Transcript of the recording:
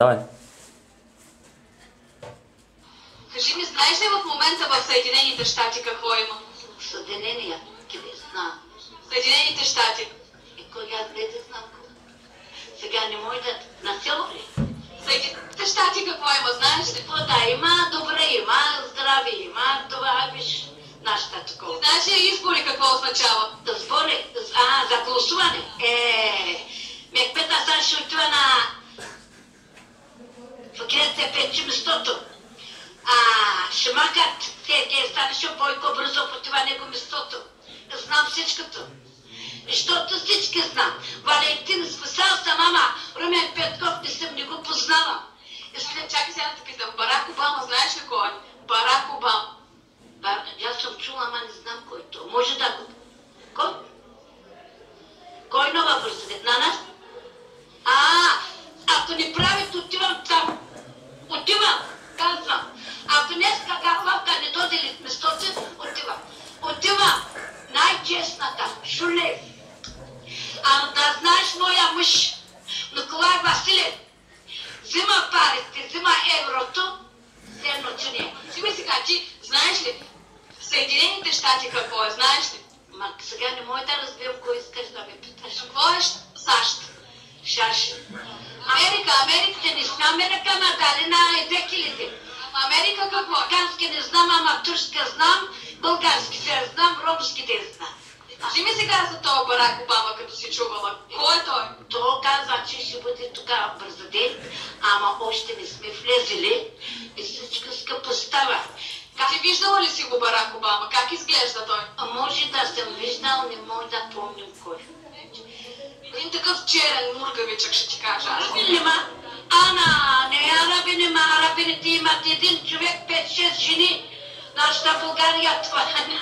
Давай. Кажи ми, знаеш ли в момента в Съединените щати какво има? Съединения, къде знам. Съединените щати. И кой аз не знам. Сега не може да на село ли? Съединените щати какво има, знаеш ли? Какво да има, добре има, здраве има, това виж нашата такова. Знаеш ли избори какво означава? Сбори, за гласуване. Мекмета сега ще отива на факирите печи местото. Ще макат те станеше Бойко бързо по това него местото. Знам всичкото. Защото всички знам. Валентин спасал съм, ама Румен Петков не съм, не го познавам. Чакай сега да те питам. Барак Обама, знаеш ли кой е? Барак Обама. Аз съм чула, ама не знам кой то. Може да го... Кой? Кой нова президент? На нас? Ако не правите, отивам там. Отивам, казвам. Ако днеска Галвавка не доде ли местото, отивам. Отивам. Най-честната, Шулев. Да знаеш моя мъж, Николай Василев, взима парите, взима еврото, едно че не. Сима сега, ти знаеш ли Съединените щати какво е, знаеш ли? Ма сега не мога да разбирам кой искаш да ме питаш. Какво е САЩ? САЩ. Америка не знам Америка, ама дали на екзекилите. Америка какво е? Американски не знам, ама турска знам, български се знам, ромски не знам. Кажи ми сега за този Барак Обама, като си чувала. Кой е той? То казва, че ще бъде тогава президент, ама още не сме влезели и всичко скъпо става. Ти виждала ли си го Барак Обама? Как изглежда той? Може да съм виждал, не мога да помним кой. Един такъв черен мургавичък ще ти кажа. Не арабините имат един човек, 5-6 жени. Нашата България това няма.